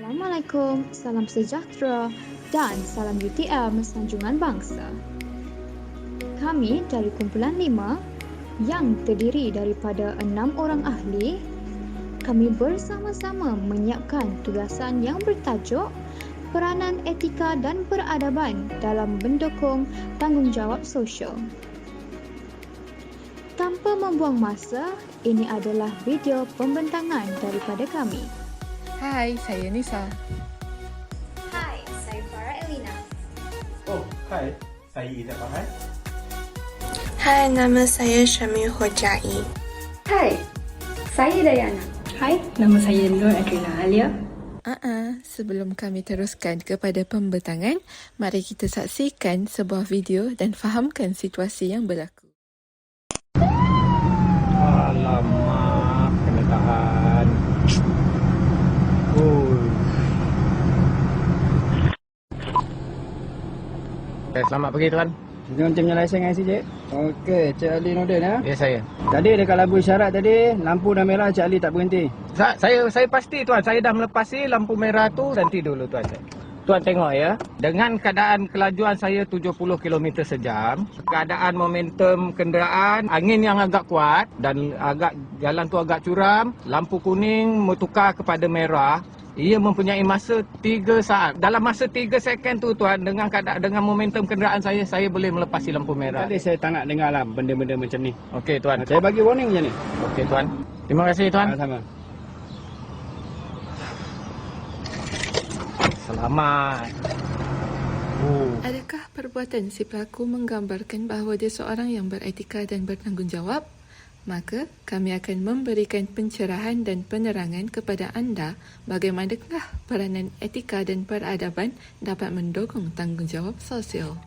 Assalamualaikum, salam sejahtera dan salam UTM Sanjungan Bangsa. Kami dari kumpulan 5 yang terdiri daripada 6 orang ahli, kami bersama-sama menyiapkan tugasan yang bertajuk Peranan Etika dan Peradaban dalam Mendukung Tanggungjawab Sosial. Tanpa membuang masa, ini adalah video pembentangan daripada kami. Hai, saya Nisa. Hai, saya Farah Elina. Oh, hai. Saya Ida Fahad. Hai, nama saya Syami Hojai. Hai, saya Dayana. Hai, nama saya Nur Adrina Alia. Sebelum kami teruskan kepada pembentangan, mari kita saksikan sebuah video dan fahamkan situasi yang berlaku. Alamak, kena tahan. Selamat pagi tuan. Dengan timnya lesen dengan Cik. Okey, Cik Ali Nordin ya. Ya saya. Tadi dekat lampu isyarat tadi, lampu dah merah Cik Ali tak berhenti. Saya pasti tuan, saya dah melepasi lampu merah tu, berhenti dulu tuan. Tuan tengok ya, dengan keadaan kelajuan saya 70 km sejam, keadaan momentum kenderaan, angin yang agak kuat dan jalan tu agak curam, lampu kuning bertukar kepada merah. Ia mempunyai masa 3 saat. Dalam masa 3 second tu tuan, dengan momentum kenderaan saya boleh melepasi lampu merah. Tadi saya tak nak dengar lah benda-benda macam ni. Okey tuan. Saya bagi warning macam ni. Okey tuan. Terima kasih tuan. Sama-sama. Selamat. Adakah perbuatan si pelaku menggambarkan bahawa dia seorang yang beretika dan bertanggungjawab? Maka, kami akan memberikan pencerahan dan penerangan kepada anda bagaimanakah peranan etika dan peradaban dapat mendukung tanggungjawab sosial.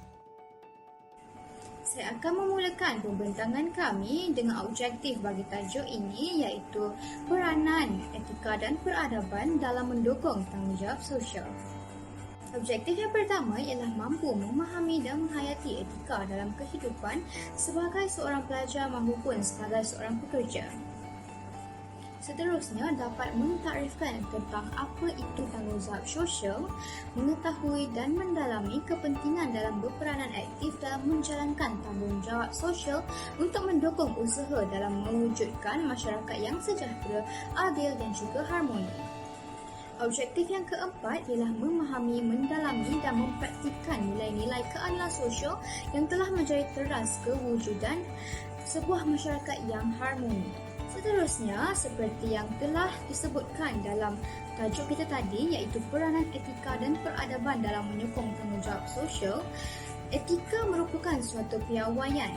Saya akan memulakan pembentangan kami dengan objektif bagi tajuk ini iaitu peranan etika dan peradaban dalam mendukung tanggungjawab sosial. Objektif yang pertama ialah mampu memahami dan menghayati etika dalam kehidupan sebagai seorang pelajar maupun sebagai seorang pekerja. Seterusnya, dapat mentakrifkan tentang apa itu tanggungjawab sosial, mengetahui dan mendalami kepentingan dalam berperanan aktif dalam menjalankan tanggungjawab sosial untuk mendukung usaha dalam mewujudkan masyarakat yang sejahtera, adil dan juga harmoni. Objektif yang keempat ialah memahami, mendalami dan mempraktikkan nilai-nilai keadilan sosial yang telah menjadi teras kewujudan sebuah masyarakat yang harmoni. Seterusnya, seperti yang telah disebutkan dalam tajuk kita tadi iaitu peranan etika dan peradaban dalam menyokong tanggungjawab sosial, etika merupakan suatu piawaian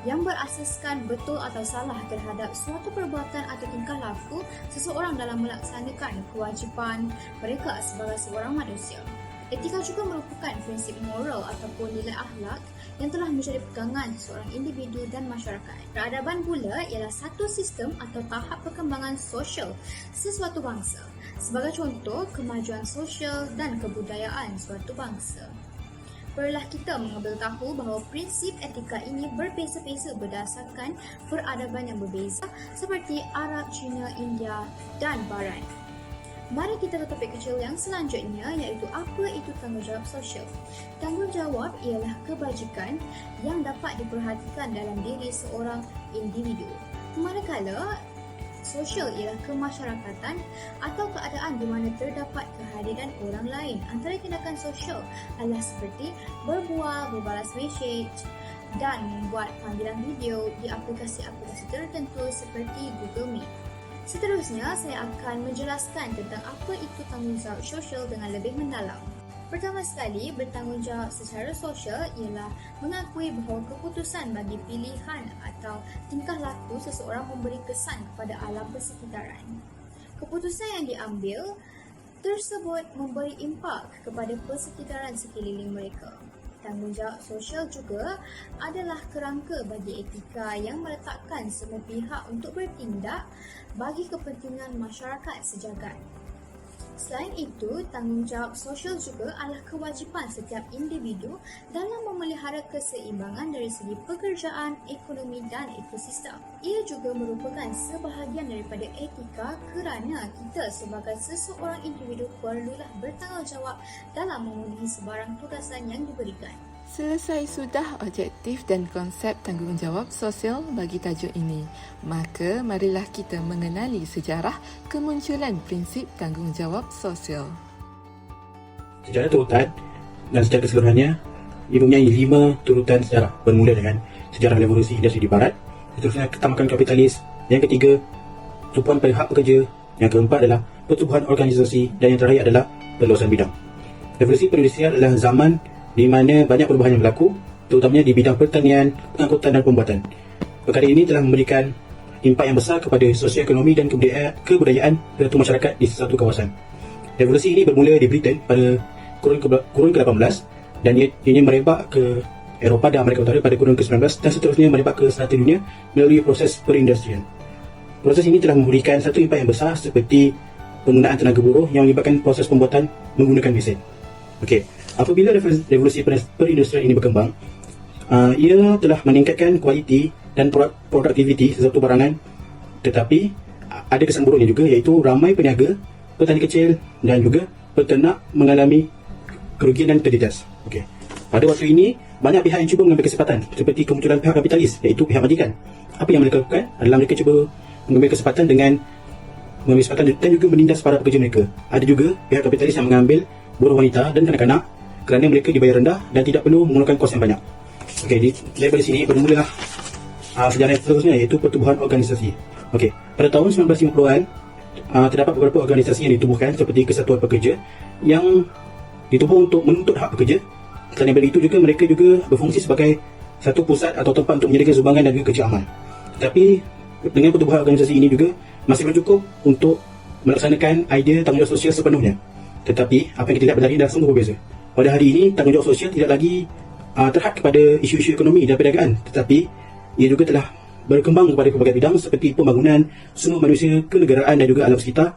yang berasaskan betul atau salah terhadap suatu perbuatan atau tingkah laku seseorang dalam melaksanakan kewajipan mereka sebagai seorang manusia. Etika juga merupakan prinsip moral ataupun nilai akhlak yang telah menjadi pegangan seorang individu dan masyarakat. Peradaban pula ialah satu sistem atau tahap perkembangan sosial sesuatu bangsa. Sebagai contoh, kemajuan sosial dan kebudayaan suatu bangsa. Perlulah kita mengambil tahu bahawa prinsip etika ini berbeza-beza berdasarkan peradaban yang berbeza seperti Arab, Cina, India dan Barat. Mari kita ke topik kecil yang selanjutnya iaitu apa itu tanggungjawab sosial. Tanggungjawab ialah kebajikan yang dapat diperhatikan dalam diri seorang individu. Manakala sosial ialah kemasyarakatan atau keadaan di mana terdapat kehadiran orang lain. Antara tindakan sosial adalah seperti berbual, berbalas mesej dan membuat panggilan video di aplikasi-aplikasi tertentu seperti Google Meet. Seterusnya, saya akan menjelaskan tentang apa itu tanggungjawab sosial dengan lebih mendalam. Pertama sekali, bertanggungjawab secara sosial ialah mengakui bahawa keputusan bagi pilihan atau tingkah laku seseorang memberi kesan kepada alam persekitaran. Keputusan yang diambil tersebut memberi impak kepada persekitaran sekeliling mereka. Tanggungjawab sosial juga adalah kerangka bagi etika yang meletakkan semua pihak untuk bertindak bagi kepentingan masyarakat sejagat. Selain itu, tanggungjawab sosial juga adalah kewajipan setiap individu dalam memelihara keseimbangan dari segi pekerjaan, ekonomi dan ekosistem. Ia juga merupakan sebahagian daripada etika kerana kita sebagai seseorang individu perlulah bertanggungjawab dalam memenuhi sebarang tugasan yang diberikan. Selesai sudah objektif dan konsep tanggungjawab sosial bagi tajuk ini. Maka marilah kita mengenali sejarah kemunculan prinsip tanggungjawab sosial. Sejarah turutan dan secara keseluruhannya ia mempunyai 5 turutan sejarah, bermula dengan sejarah revolusi industri di barat, seterusnya ketamakan kapitalis, yang ketiga tumpuan pada hak pekerja, yang keempat adalah pertubuhan organisasi dan yang terakhir adalah perluasan bidang. Revolusi perindustrian adalah zaman di mana banyak perubahan yang berlaku, terutamanya di bidang pertanian, pengangkutan dan pembuatan. Perkara ini telah memberikan impak yang besar kepada sosioekonomi dan kebudayaan serta masyarakat di sesuatu kawasan. Revolusi ini bermula di Britain pada kurun ke-18 dan ianya merebak ke Eropah dan Amerika Utara pada kurun ke-19 dan seterusnya merebak ke selatan dunia melalui proses perindustrian. Proses ini telah memberikan satu impak yang besar seperti penggunaan tenaga buruh yang menyebabkan proses pembuatan menggunakan mesin. Okey, apabila revolusi perindustrian ini berkembang, ia telah meningkatkan kualiti dan produktiviti sesuatu barangan, tetapi ada kesan buruknya juga, iaitu ramai peniaga, petani kecil dan juga peternak mengalami kerugian dan terjejas. Okey, pada waktu ini banyak pihak yang cuba mengambil kesempatan, seperti kemunculan pihak kapitalis, iaitu pihak majikan. Apa yang mereka lakukan adalah mereka cuba mengambil kesempatan dengan mengambil kesempatan dan juga menindas para pekerja mereka. Ada juga pihak kapitalis yang mengambil buruh wanita dan kanak-kanak kerana mereka dibayar rendah dan tidak perlu menggunakan kos yang banyak. Okey, daripada sini bermulalah sejarah yang seterusnya, iaitu pertubuhan organisasi. Okey, pada tahun 1950-an terdapat beberapa organisasi yang ditubuhkan seperti Kesatuan Pekerja yang ditubuh untuk menuntut hak pekerja. Selain daripada itu juga mereka juga berfungsi sebagai satu pusat atau tempat untuk menyediakan sumbangan dan juga kerja amal. Tetapi dengan pertubuhan organisasi ini juga masih belum cukup untuk melaksanakan idea tanggungjawab sosial sepenuhnya. Tetapi apa yang kita lihat pada hari ini adalah sungguh berbeza. Pada hari ini tanggungjawab sosial tidak lagi terhad kepada isu-isu ekonomi dan perniagaan, tetapi ia juga telah berkembang kepada pelbagai bidang seperti pembangunan sumber manusia, kenegaraan dan juga alam sekitar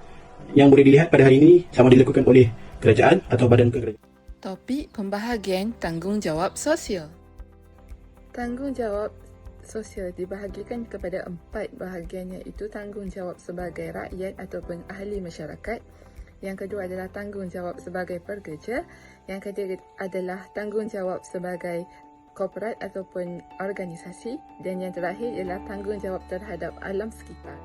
yang boleh dilihat pada hari ini sama dilakukan oleh kerajaan atau badan kerajaan. Topik pembahagian tanggungjawab sosial. Tanggungjawab sosial dibahagikan kepada 4 bahagian, iaitu tanggungjawab sebagai rakyat ataupun ahli masyarakat. Yang kedua adalah tanggungjawab sebagai pekerja. Yang ketiga adalah tanggungjawab sebagai korporat ataupun organisasi. Dan yang terakhir ialah tanggungjawab terhadap alam sekitar.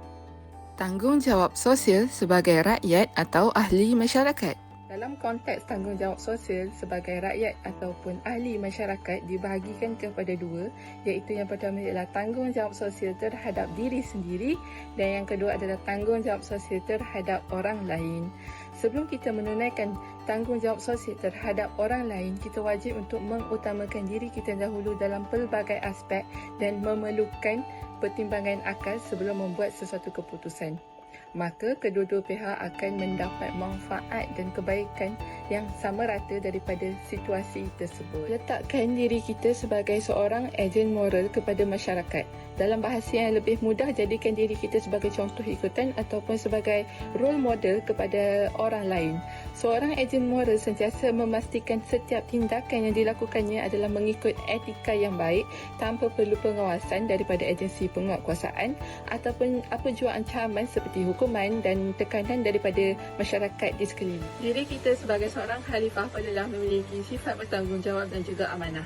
Tanggungjawab sosial sebagai rakyat atau ahli masyarakat. Dalam konteks tanggungjawab sosial sebagai rakyat ataupun ahli masyarakat dibahagikan kepada 2, iaitu yang pertama ialah tanggungjawab sosial terhadap diri sendiri dan yang kedua adalah tanggungjawab sosial terhadap orang lain. Sebelum kita menunaikan tanggungjawab sosial terhadap orang lain, kita wajib untuk mengutamakan diri kita dahulu dalam pelbagai aspek dan memerlukan pertimbangan akal sebelum membuat sesuatu keputusan. Maka kedua-dua pihak akan mendapat manfaat dan kebaikan yang sama rata daripada situasi tersebut. Letakkan diri kita sebagai seorang ejen moral kepada masyarakat. Dalam bahasa yang lebih mudah, jadikan diri kita sebagai contoh ikutan ataupun sebagai role model kepada orang lain. Seorang ejen moral sentiasa memastikan setiap tindakan yang dilakukannya adalah mengikut etika yang baik tanpa perlu pengawasan daripada agensi penguatkuasaan ataupun apa jua ancaman seperti hukuman dan tekanan daripada masyarakat di sekeliling. Diri kita sebagai seorang khalifah adalah memiliki sifat bertanggungjawab dan juga amanah.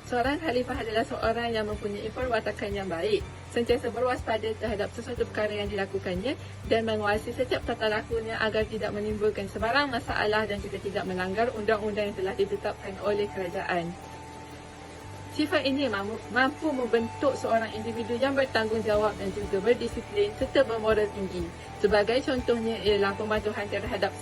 Seorang khalifah adalah seorang yang mempunyai perwatakan yang baik, sentiasa berwaspada terhadap sesuatu perkara yang dilakukannya dan menguasai setiap tata lakunya agar tidak menimbulkan sebarang masalah dan juga tidak melanggar undang-undang yang telah ditetapkan oleh kerajaan. Sifat ini mampu membentuk seorang individu yang bertanggungjawab dan juga berdisiplin serta bermoral tinggi. Sebagai contohnya ialah pematuhan terhadap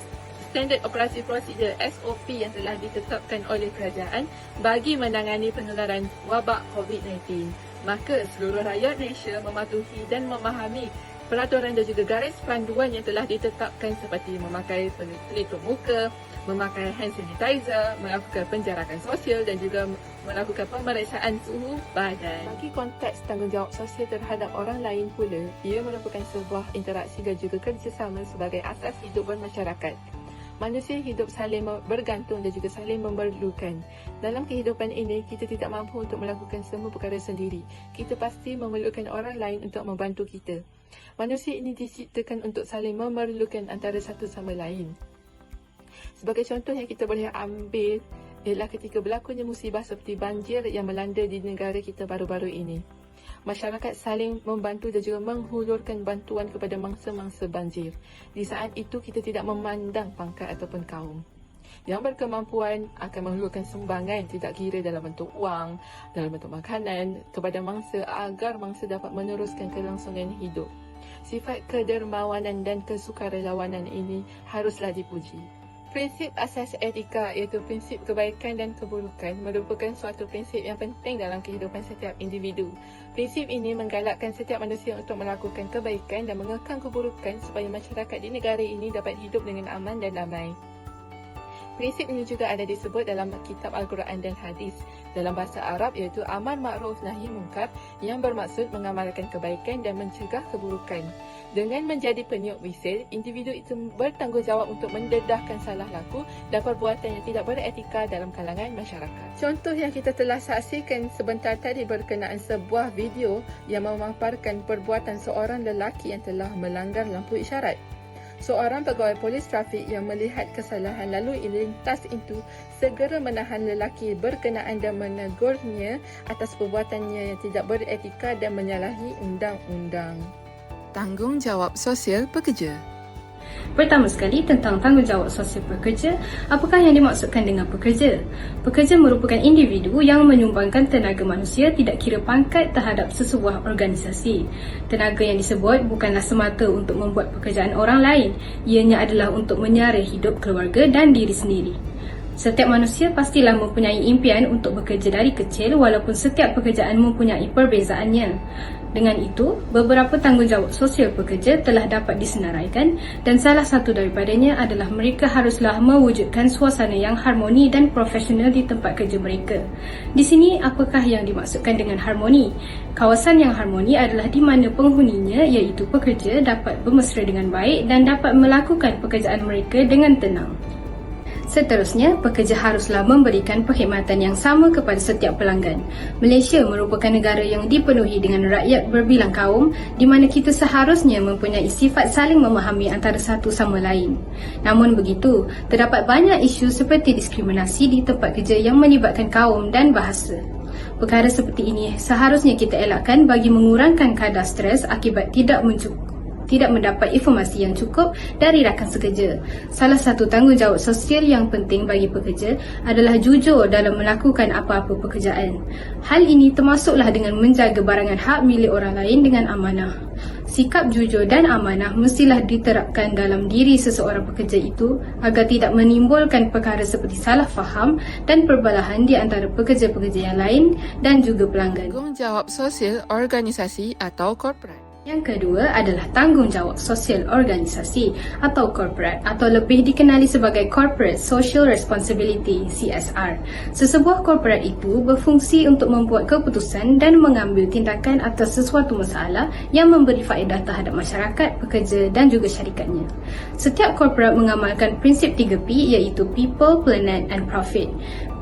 standard operasi prosedur SOP yang telah ditetapkan oleh kerajaan bagi menangani penularan wabak COVID-19. Maka seluruh rakyat Malaysia mematuhi dan memahami peraturan dan juga garis panduan yang telah ditetapkan seperti memakai pelitup muka, memakai hand sanitizer, melakukan penjarakan sosial dan juga melakukan pemeriksaan suhu badan. Bagi konteks tanggungjawab sosial terhadap orang lain pula, ia merupakan sebuah interaksi dan juga kerjasama sebagai asas hidup bermasyarakat. Manusia hidup saling bergantung dan juga saling memerlukan. Dalam kehidupan ini, kita tidak mampu untuk melakukan semua perkara sendiri. Kita pasti memerlukan orang lain untuk membantu kita. Manusia ini diciptakan untuk saling memerlukan antara satu sama lain. Sebagai contoh yang kita boleh ambil ialah ketika berlakunya musibah seperti banjir yang melanda di negara kita baru-baru ini. Masyarakat saling membantu dan juga menghulurkan bantuan kepada mangsa-mangsa banjir. Di saat itu kita tidak memandang pangkat ataupun kaum. Yang berkemampuan akan menghulurkan sumbangan tidak kira dalam bentuk wang, dalam bentuk makanan kepada mangsa agar mangsa dapat meneruskan kelangsungan hidup. Sifat kedermawanan dan kesukarelawanan ini haruslah dipuji. Prinsip asas etika iaitu prinsip kebaikan dan keburukan merupakan suatu prinsip yang penting dalam kehidupan setiap individu. Prinsip ini menggalakkan setiap manusia untuk melakukan kebaikan dan mengekang keburukan supaya masyarakat di negara ini dapat hidup dengan aman dan damai. Prinsip ini juga ada disebut dalam kitab Al-Quran dan Hadis dalam bahasa Arab iaitu amar ma'ruf nahi munkar yang bermaksud mengamalkan kebaikan dan mencegah keburukan. Dengan menjadi peniup wisil, individu itu bertanggungjawab untuk mendedahkan salah laku dan perbuatan yang tidak beretika dalam kalangan masyarakat. Contoh yang kita telah saksikan sebentar tadi berkenaan sebuah video yang memaparkan perbuatan seorang lelaki yang telah melanggar lampu isyarat. Seorang pegawai polis trafik yang melihat kesalahan lalu lintas itu segera menahan lelaki berkenaan dan menegurnya atas perbuatannya yang tidak beretika dan menyalahi undang-undang. Tanggungjawab sosial pekerja. Pertama sekali tentang tanggungjawab sosial pekerja, apakah yang dimaksudkan dengan pekerja? Pekerja merupakan individu yang menyumbangkan tenaga manusia tidak kira pangkat terhadap sesebuah organisasi. Tenaga yang disebut bukanlah semata untuk membuat pekerjaan orang lain, ianya adalah untuk menyara hidup keluarga dan diri sendiri. Setiap manusia pastilah mempunyai impian untuk bekerja dari kecil walaupun setiap pekerjaan mempunyai perbezaannya. Dengan itu, beberapa tanggungjawab sosial pekerja telah dapat disenaraikan dan salah satu daripadanya adalah mereka haruslah mewujudkan suasana yang harmoni dan profesional di tempat kerja mereka. Di sini, apakah yang dimaksudkan dengan harmoni? Kawasan yang harmoni adalah di mana penghuninya iaitu pekerja dapat bermesra dengan baik dan dapat melakukan pekerjaan mereka dengan tenang. Seterusnya, pekerja haruslah memberikan perkhidmatan yang sama kepada setiap pelanggan. Malaysia merupakan negara yang dipenuhi dengan rakyat berbilang kaum di mana kita seharusnya mempunyai sifat saling memahami antara satu sama lain. Namun begitu, terdapat banyak isu seperti diskriminasi di tempat kerja yang melibatkan kaum dan bahasa. Perkara seperti ini seharusnya kita elakkan bagi mengurangkan kadar stres akibat tidak mendapat informasi yang cukup dari rakan sekerja. Salah satu tanggungjawab sosial yang penting bagi pekerja adalah jujur dalam melakukan apa-apa pekerjaan. Hal ini termasuklah dengan menjaga barangan hak milik orang lain dengan amanah. Sikap jujur dan amanah mestilah diterapkan dalam diri seseorang pekerja itu agar tidak menimbulkan perkara seperti salah faham dan perbalahan di antara pekerja-pekerja yang lain dan juga pelanggan. Tanggungjawab sosial organisasi atau korporat. Yang kedua adalah tanggungjawab sosial organisasi atau corporate atau lebih dikenali sebagai Corporate Social Responsibility (CSR). Sesebuah corporate itu berfungsi untuk membuat keputusan dan mengambil tindakan atas sesuatu masalah yang memberi faedah terhadap masyarakat, pekerja dan juga syarikatnya. Setiap corporate mengamalkan prinsip 3P iaitu People, Planet and Profit.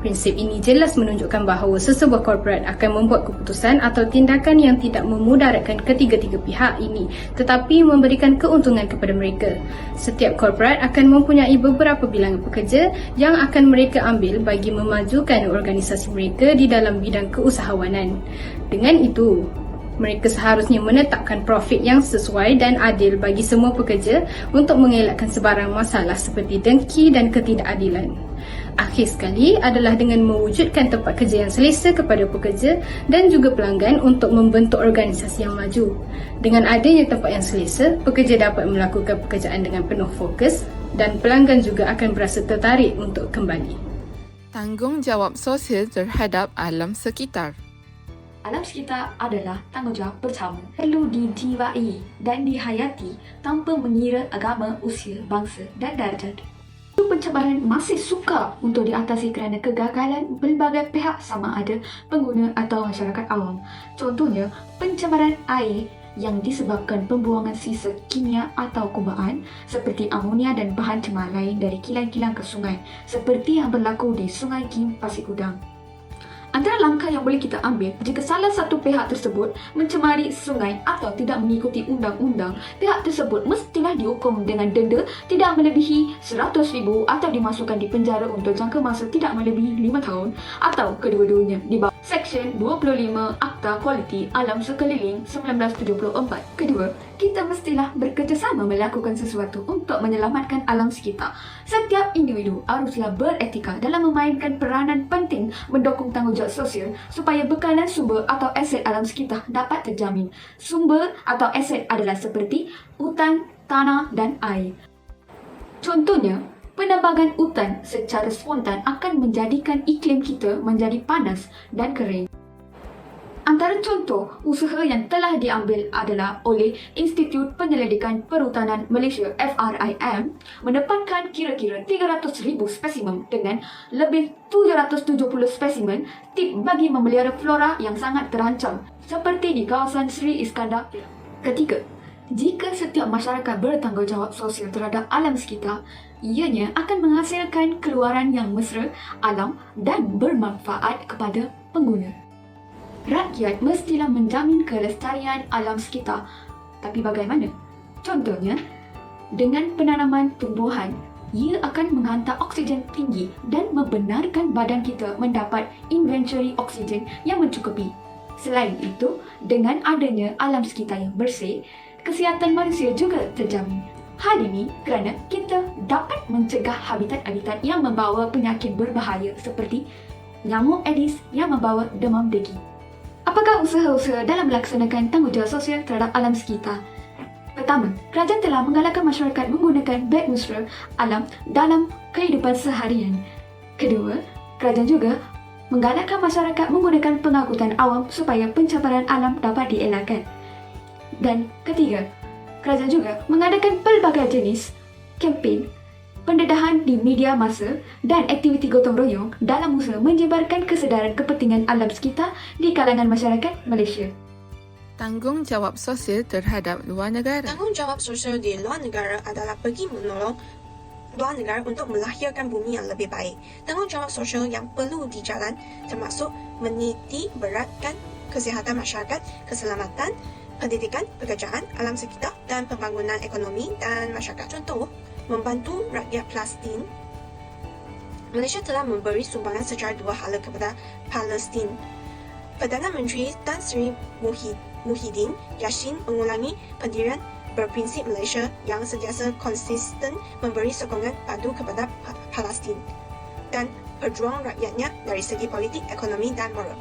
Prinsip ini jelas menunjukkan bahawa sesebuah korporat akan membuat keputusan atau tindakan yang tidak memudaratkan ketiga-tiga pihak ini tetapi memberikan keuntungan kepada mereka. Setiap korporat akan mempunyai beberapa bilangan pekerja yang akan mereka ambil bagi memajukan organisasi mereka di dalam bidang keusahawanan. Dengan itu, mereka seharusnya menetapkan profit yang sesuai dan adil bagi semua pekerja untuk mengelakkan sebarang masalah seperti dengki dan ketidakadilan. Akhir sekali adalah dengan mewujudkan tempat kerja yang selesa kepada pekerja dan juga pelanggan untuk membentuk organisasi yang maju. Dengan adanya tempat yang selesa, pekerja dapat melakukan pekerjaan dengan penuh fokus dan pelanggan juga akan berasa tertarik untuk kembali. Tanggungjawab sosial terhadap alam sekitar. Alam sekitar adalah tanggungjawab bersama, perlu dijiwai dan dihayati tanpa mengira agama, usia, bangsa dan darjah. Pencabaran masih sukar untuk diatasi kerana kegagalan pelbagai pihak sama ada pengguna atau masyarakat awam. Contohnya, pencemaran air yang disebabkan pembuangan sisa kimia atau kumbaan seperti amonia dan bahan cemar lain dari kilang-kilang ke sungai seperti yang berlaku di Sungai Kim, Pasir Gudang. Antara langkah yang boleh kita ambil jika salah satu pihak tersebut mencemari sungai atau tidak mengikuti undang-undang, pihak tersebut mestilah dihukum dengan denda tidak melebihi 100,000 atau dimasukkan di penjara untuk jangka masa tidak melebihi 5 tahun atau kedua-duanya di bawah Seksyen 25 Akta Kualiti Alam Sekeliling 1974. Kedua, kita mestilah bekerjasama melakukan sesuatu untuk menyelamatkan alam sekitar. Setiap individu haruslah beretika dalam memainkan peranan penting mendukung tanggungjawab sosial supaya bekalan sumber atau aset alam sekitar dapat terjamin. Sumber atau aset adalah seperti hutan, tanah dan air. Contohnya, penebangan hutan secara spontan akan menjadikan iklim kita menjadi panas dan kering. Antara contoh usaha yang telah diambil adalah oleh Institut Penyelidikan Perhutanan Malaysia FRIM menempatkan kira-kira 300,000 spesimen dengan lebih 770 spesimen tip bagi memelihara flora yang sangat terancam seperti di kawasan Sri Iskandar. Ketiga, jika setiap masyarakat bertanggungjawab sosial terhadap alam sekitar, ianya akan menghasilkan keluaran yang mesra, alam dan bermanfaat kepada pengguna. Rakyat mestilah menjamin kelestarian alam sekitar. Tapi bagaimana? Contohnya, dengan penanaman tumbuhan, ia akan menghantar oksigen tinggi dan membenarkan badan kita mendapat inventory oksigen yang mencukupi. Selain itu, dengan adanya alam sekitar yang bersih, kesihatan manusia juga terjamin. Hal ini kerana kita dapat mencegah habitat-habitat yang membawa penyakit berbahaya seperti nyamuk Aedes yang membawa demam degil. Apakah usaha-usaha dalam melaksanakan tanggungjawab sosial terhadap alam sekitar? Pertama, kerajaan telah menggalakkan masyarakat menggunakan beg mesra alam dalam kehidupan seharian. Kedua, kerajaan juga menggalakkan masyarakat menggunakan pengangkutan awam supaya pencemaran alam dapat dielakkan. Dan ketiga, kerajaan juga mengadakan pelbagai jenis kempen pendedahan di media massa dan aktiviti gotong royong dalam usaha menyebarkan kesedaran kepentingan alam sekitar di kalangan masyarakat Malaysia. Tanggungjawab sosial terhadap luar negara. Tanggungjawab sosial di luar negara adalah pergi menolong luar negara untuk melahirkan bumi yang lebih baik. Tanggungjawab sosial yang perlu dijalan termasuk meniti beratkan kesihatan masyarakat, keselamatan, pendidikan, pekerjaan, alam sekitar dan pembangunan ekonomi dan masyarakat. Contoh, membantu rakyat Palestin. Malaysia telah memberi sumbangan secara 2 hala kepada Palestin. Perdana Menteri Tan Sri Muhyiddin Yassin mengulangi pendirian berprinsip Malaysia yang sentiasa konsisten memberi sokongan padu kepada Palestin dan perjuang rakyatnya dari segi politik, ekonomi dan moral.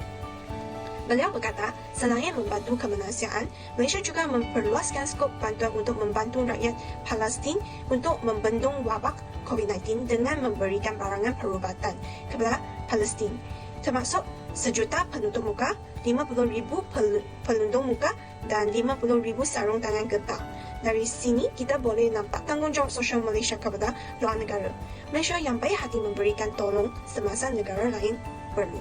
Beliau berkata, selain membantu kemanusiaan, Malaysia juga memperluaskan skop bantuan untuk membantu rakyat Palestin untuk membendung wabak COVID-19 dengan memberikan barangan perubatan kepada Palestin, termasuk 1 juta penutup muka, 50,000 pelindung muka dan 50,000 sarung tangan getah. Dari sini, kita boleh nampak tanggungjawab sosial Malaysia kepada luar negara. Malaysia yang baik hati memberikan tolong semasa negara lain perlu.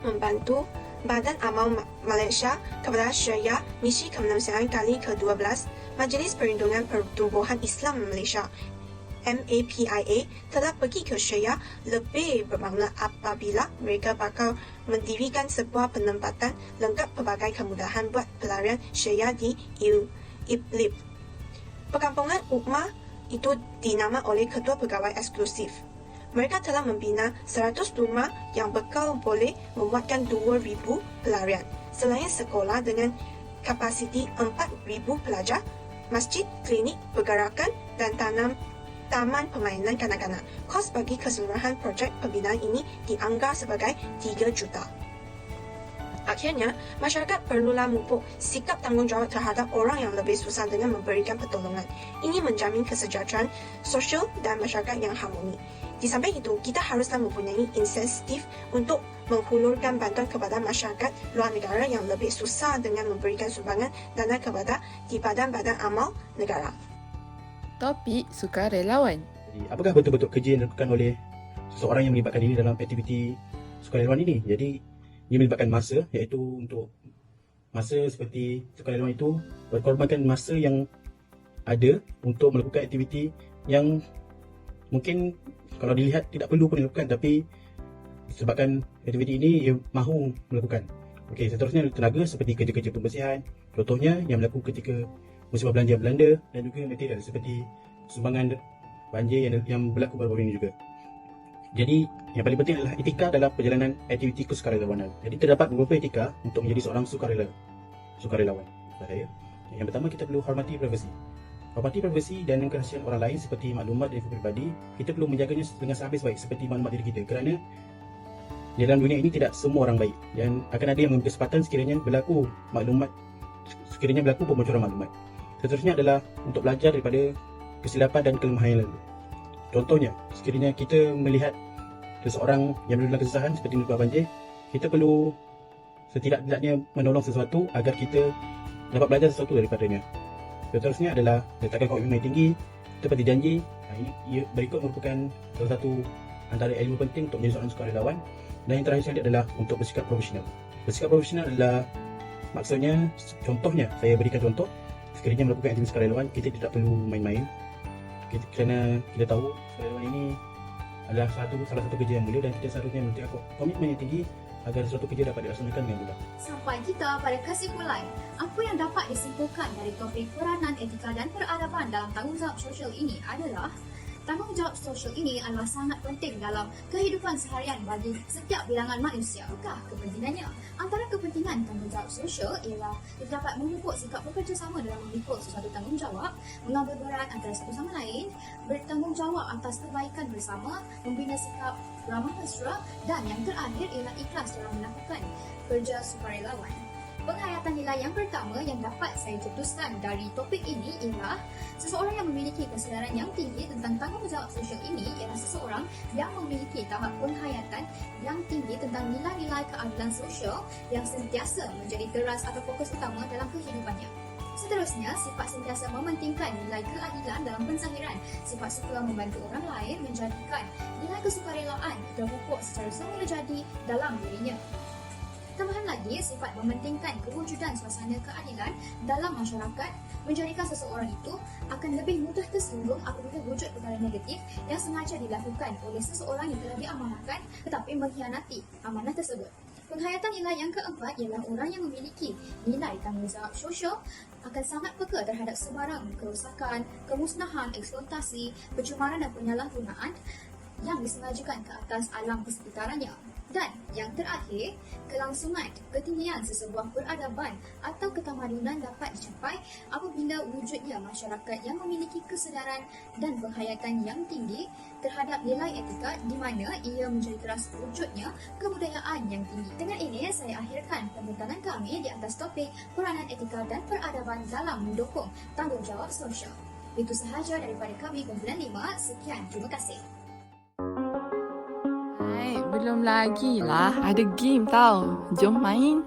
Membantu Badan Amal Malaysia kepada Syariah Misi Kemanusiaan kali ke-12, Majlis Perlindungan Pertumbuhan Islam Malaysia MAPIA telah pergi ke Syariah lebih bermakna apabila mereka bakal mendirikan sebuah penempatan lengkap pelbagai kemudahan buat pelarian Syariah di Idlib. Perkampungan Ummah itu dinama oleh Ketua Pegawai Eksklusif. Mereka telah membina 100 rumah yang bakal boleh memuatkan 2,000 pelarian. Selain sekolah dengan kapasiti 4,000 pelajar, masjid, klinik, pergerakan dan taman permainan kanak-kanak. Kos bagi keseluruhan projek pembinaan ini dianggar sebagai 3 juta. Akhirnya, masyarakat perlulah memupuk sikap tanggungjawab terhadap orang yang lebih susah dengan memberikan pertolongan. Ini menjamin kesejahteraan sosial dan masyarakat yang harmoni. Di samping itu, kita haruslah mempunyai insentif untuk menghulurkan bantuan kepada masyarakat luar negara yang lebih susah dengan memberikan sumbangan dana kepada di badan-badan amal negara. Topik sukarelawan. Jadi, apakah betul-betul kerja yang dilakukan oleh seseorang yang melibatkan diri dalam aktiviti sukarelawan ini? Jadi, ia melibatkan masa, iaitu untuk masa seperti sukarelawan itu berkorbankan masa yang ada untuk melakukan aktiviti yang mungkin kalau dilihat tidak perlu pun dilakukan, tapi disebabkan aktiviti ini ia mahu melakukan. Okey, seterusnya tenaga seperti kerja-kerja pembersihan, contohnya yang berlaku ketika musibah banjir melanda, dan juga material seperti sumbangan banjir yang berlaku baru-baru ini juga. Jadi yang paling penting adalah etika dalam perjalanan aktiviti kesukarelawanan. Jadi terdapat beberapa etika untuk menjadi seorang sukarelawan. Yang pertama, kita perlu hormati privasi. Hormati privasi dan kerahsiaan orang lain seperti maklumat dan info peribadi. Kita perlu menjaganya dengan sehabis baik seperti maklumat diri kita, kerana di dalam dunia ini tidak semua orang baik dan akan ada yang mengambil kesempatan sekiranya berlaku pembocoran maklumat. Seterusnya adalah untuk belajar daripada kesilapan dan kelemahan yang lalu. Contohnya, sekiranya kita melihat seseorang yang berada dalam kesusahan seperti musibah banjir, kita perlu setidak-tidaknya menolong sesuatu agar kita dapat belajar sesuatu daripadanya. Seterusnya adalah letakkan komitmen yang tinggi, seperti janji. Ini berikut merupakan salah satu antara ilmu penting untuk menjadi seorang sukarelawan. Dan yang terakhir sekali adalah untuk bersikap profesional. Bersikap profesional adalah maksudnya, contohnya, saya berikan contoh, sekiranya melakukan aktiviti sukarelawan, kita tidak perlu main-main. Kerana kita tahu sukarelawan ini adalah salah satu kerja yang mulia dan kita seharusnya menunjukkan komitmen yang tinggi agar suatu kerja dapat dilaksanakan dengan mudah. Sampai kita pada kesimpulan, apa yang dapat disimpulkan dari topik peranan etika dan peradaban dalam tanggungjawab sosial ini adalah tanggungjawab sosial ini adalah sangat penting dalam kehidupan seharian bagi setiap bilangan manusia. Apakah kepentingannya? Antara kepentingan tanggungjawab sosial ialah kita dapat memupuk sikap bekerjasama dalam memikul sesuatu tanggungjawab, mengambil berat antara satu sama lain, bertanggungjawab atas kebaikan bersama, membina sikap ramah mesra, dan yang terakhir ialah ikhlas dalam melakukan kerja sukarelawan. Penghayatan nilai yang pertama yang dapat saya cetuskan dari topik ini ialah seseorang yang memiliki kesedaran yang tinggi tentang tanggungjawab sosial ini ialah seseorang yang memiliki tahap penghayatan yang tinggi tentang nilai-nilai keadilan sosial yang sentiasa menjadi teras atau fokus utama dalam kehidupannya. Seterusnya, sifat sentiasa mementingkan nilai keadilan dalam penzahiran, sifat suka membantu orang lain menjadikan nilai kesukarelaan terpupuk secara semula jadi dalam dirinya. Tambahan lagi, sifat mementingkan kewujudan suasana keadilan dalam masyarakat menjadikan seseorang itu akan lebih mudah tersinggung apabila wujud perkara negatif yang sengaja dilakukan oleh seseorang yang telah diamanahkan tetapi mengkhianati amanah tersebut. Penghayatan nilai yang keempat ialah orang yang memiliki nilai tanggungjawab sosial akan sangat peka terhadap sebarang kerosakan, kemusnahan, eksploitasi, pencemaran dan penyalahgunaan yang disengajakan ke atas alam persekitarannya. Dan yang terakhir, kelangsungan, ketinggian sesebuah peradaban atau ketamadunan dapat dicapai apabila wujudnya masyarakat yang memiliki kesedaran dan penghayatan yang tinggi terhadap nilai etika di mana ia menjadi teras wujudnya kebudayaan yang tinggi. Dengan ini, saya akhirkan pembincangan kami di atas topik peranan etika dan peradaban dalam mendukung tanggungjawab sosial. Itu sahaja daripada kami kumpulan 5. Sekian, terima kasih. Belum lagi lah, ada game tau. Jom main.